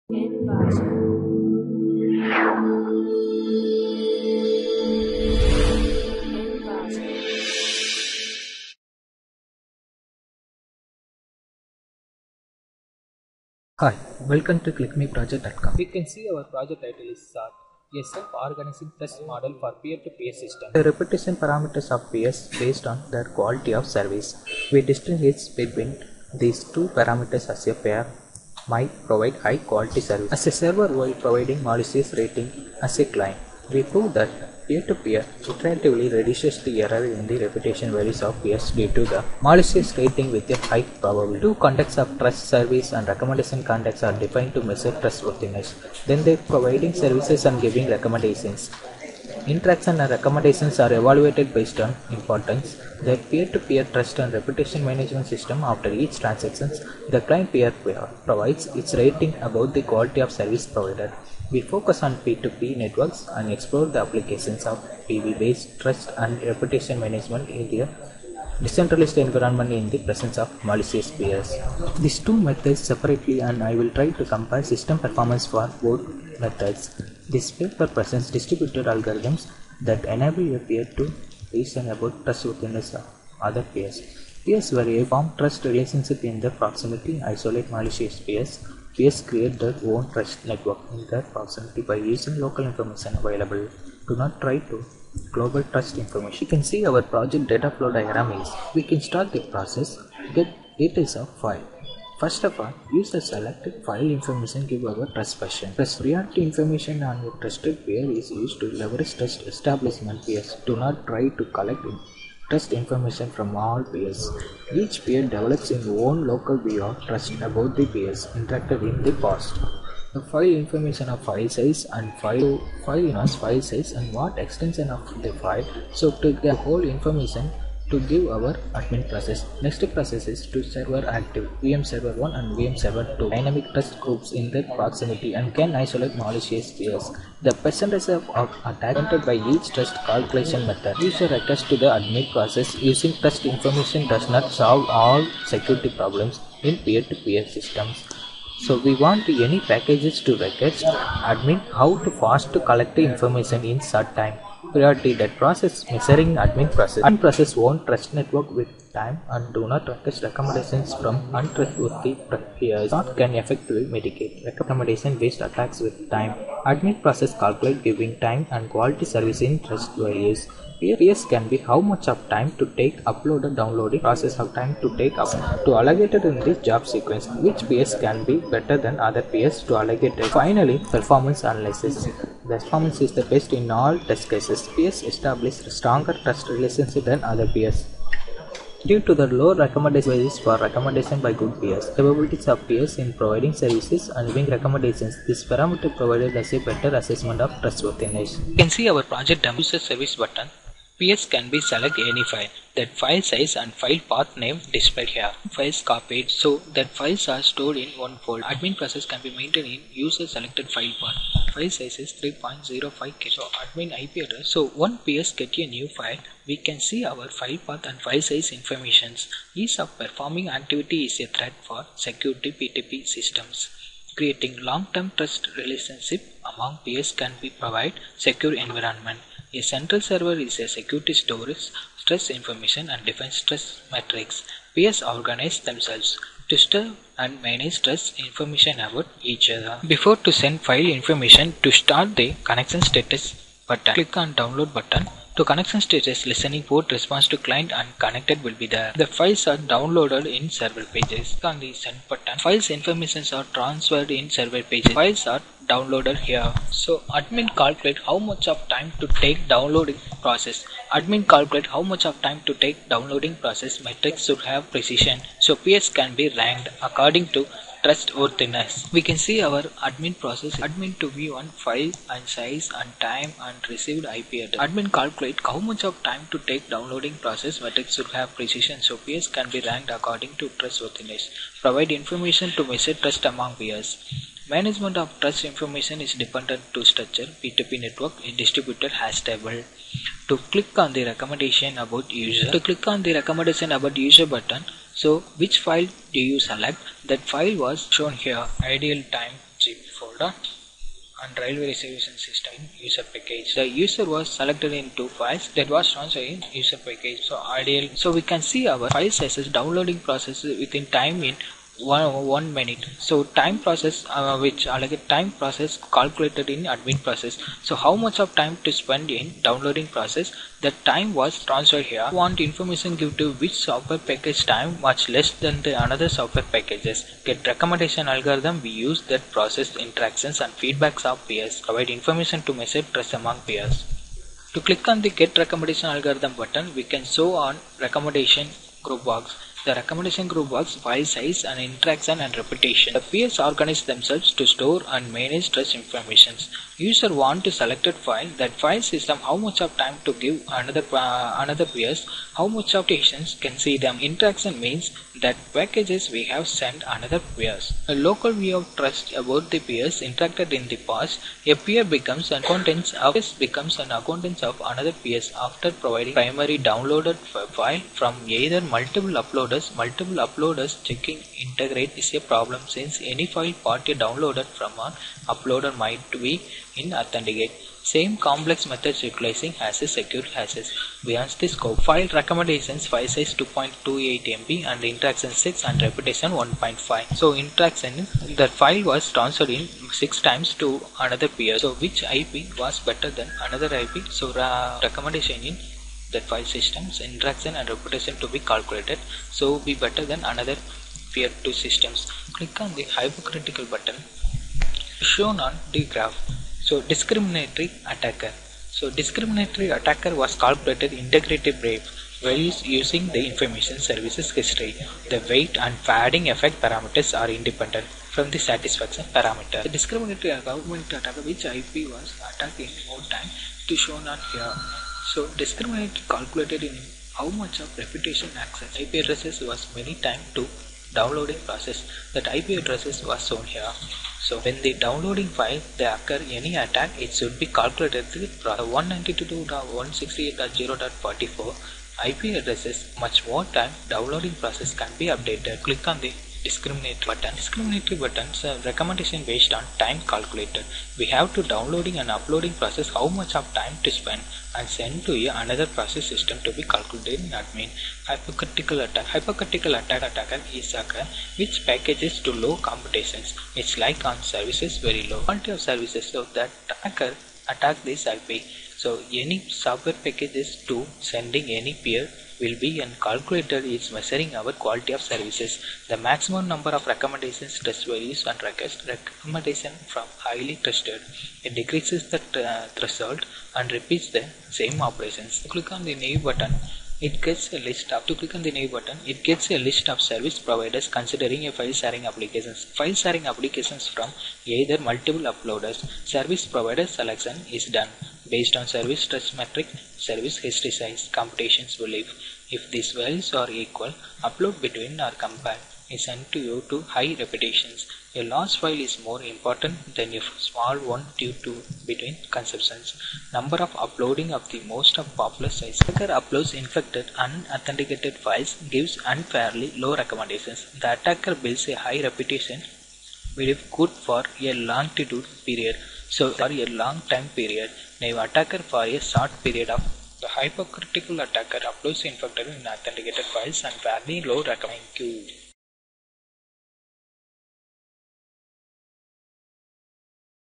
Hi, welcome to clickmeproject.com. We can see our project title is SART, a self-organizing test model for peer-to-peer system. The repetition parameters of peers based on their quality of service. We distinguish between these two parameters as a pair might provide high quality service as a server while providing malicious rating as a client. We prove that peer-to-peer iteratively reduces the error in the reputation values of peers due to the malicious rating with a high probability. Two contexts of trust service and recommendation contexts are defined to measure trustworthiness. Then they providing services and giving recommendations. Interaction and recommendations are evaluated based on importance. The peer-to-peer trust and reputation management system after each transaction, the client peer provides its rating about the quality of service provided. We focus on P2P networks and explore the applications of PV-based trust and reputation management in the decentralized environment in the presence of malicious peers. These two methods separately, and I will try to compare system performance for both methods. This paper presents distributed algorithms that enable a peer to reason about trustworthiness of other peers. Peers vary form trust relationship in their proximity, isolate malicious peers. Peers create their own trust network in their proximity by using local information available. Do not try to global trust information. You can see our project data flow diagram is. We can start the process, get details of file. First of all, use the selected file information give our trust version. Trust priority information on your trusted peer is used to leverage trust establishment peers. Do not try to collect trust information from all peers. Each peer develops its own local view of trust about the peers interacted in the past. The file information of file size and file size and what extension of the file. So to get the whole information to give our admin process. Next process is to server active VM server 1 and VM server 2 dynamic trust groups in their proximity and can isolate malicious peers. The percentage of attack entered by each trust calculation method. User request to the admin process using trust information does not solve all security problems in peer-to-peer systems. So we want any packages to request admin how to fast to collect the information in short time. Priority that process measuring admin process. Admin process won't trust network with time and do not request recommendations from untrustworthy peers. Not can effectively mitigate recommendation based attacks with time. Admin process calculate giving time and quality service in trust values. Peers can be how much of time to take uploaded downloading process of time to take up to allocated in the job sequence. Which peers can be better than other peers to allocate. Finally, performance analysis. The performance is the best in all test cases. Peers establish stronger trust relationship than other peers. Due to the low recommendation values for recommendation by good peers, capabilities of peers in providing services and giving recommendations, this parameter provided as a better assessment of trustworthiness. You can see our project demo user service button. Peers can be select any file. That file size and file path name displayed here. Files copied so that files are stored in one folder. Admin process can be maintained in user selected file path. File size is 3.05 KB. So admin IP address. So one peers get a new file. We can see our file path and file size informations. Ease of performing activity is a threat for security P2P systems. Creating long-term trust relationship among peers can be provide secure environment. A central server is a security storage, trust information and defines trust metrics. Peers organize themselves to store and manage trust information about each other. Before to send file information, to start the connection status button, click on download button. To connection status, listening port response to client and connected will be there. The files are downloaded in several pages. Click on the send button. Files information are transferred in several pages. Files are downloaded here. So admin calculate how much of time to take downloading process. Admin calculate how much of time to take downloading process. Metrics should have precision. So peers can be ranked according to trustworthiness. We can see our admin process. Admin to view on file and size and time and received IP address. Admin calculate how much of time to take downloading process. Metrics should have precision. So peers can be ranked according to trustworthiness. Provide information to measure trust among peers. Management of trust information is dependent to structure P2P network in distributed hash table. To click on the recommendation about user. To click on the recommendation about user button. So which file do you select? That file was shown here. Ideal time zip folder and railway reservation system in user package. The user was selected in 2 files that was transferred in user package. So ideal. So we can see our file sizes downloading process within time in 1 minute. So time process time process calculated in admin process. So how much of time to spend in downloading process? The time was transferred here. Want information give to which software package time much less than the another software packages. Get recommendation algorithm. We use that process interactions and feedbacks of peers. Provide information to measure trust among peers. To click on the get recommendation algorithm button, we can show on recommendation group box. The recommendation group box, file size and interaction and reputation. The peers organize themselves to store and manage trust information. User want to selected file. That file system how much of time to give another peers, how much of patients can see them. Interaction means that packages we have sent another peers. A local view of trust about the peers interacted in the past. A peer becomes an acquaintance of another peers after providing primary downloaded file from either multiple uploaders. Multiple uploaders checking integrate is a problem since any file party downloaded from an uploader might be inauthenticate. Same complex methods utilizing as a secure hashes. Beyond the scope, file recommendations file size 2.28 MB and interaction 6 and reputation 1.5. So interaction, the file was transferred in 6 times to another peer. So which IP was better than another IP? So recommendation in that file systems, interaction and reputation to be calculated. So be better than another peer 2 systems. Click on the hypocritical button shown on the graph. So discriminatory attacker. So discriminatory attacker was calculated integrated values using the information services history. The weight and padding effect parameters are independent from the satisfaction parameter. The discriminatory attacker which IP was attacked in more time to shown on here. So discriminatory calculated in how much of reputation access IP addresses was many time to downloading process. That IP addresses was shown here. So when the downloading file they occur any attack, it should be calculated with 192.168.0.44 IP addresses. Much more time downloading process can be updated. Click on the discriminatory button. Discriminatory buttons recommendation based on time calculated. We have to downloading and uploading process how much of time to spend and send to another process system to be calculated in admin. Hypocritical attacker is which packages to low computations. It's like on services very low quality of services. So that attacker attack this IP. So any software packages to sending any peer will be and calculator is measuring our quality of services. The maximum number of recommendations, trust values and recommendation from highly trusted. It decreases the threshold and repeats the same operations. Click on the new button. It gets a list of service providers considering a file sharing applications. File sharing applications from either multiple uploaders. Service provider selection is done based on service trust metric, service history size, computations belief. If these values are equal, upload between or compare is sent to you to high reputations. A large file is more important than a small one due to between conceptions. Number of uploading of the most of popular size. Attacker uploads infected unauthenticated files gives unfairly low recommendations. The attacker builds a high reputation belief good for a longitude period. So for a long time period, now attacker for a short period of. The hypocritical attacker uploads infected and unauthenticated files and fairly low recommendation.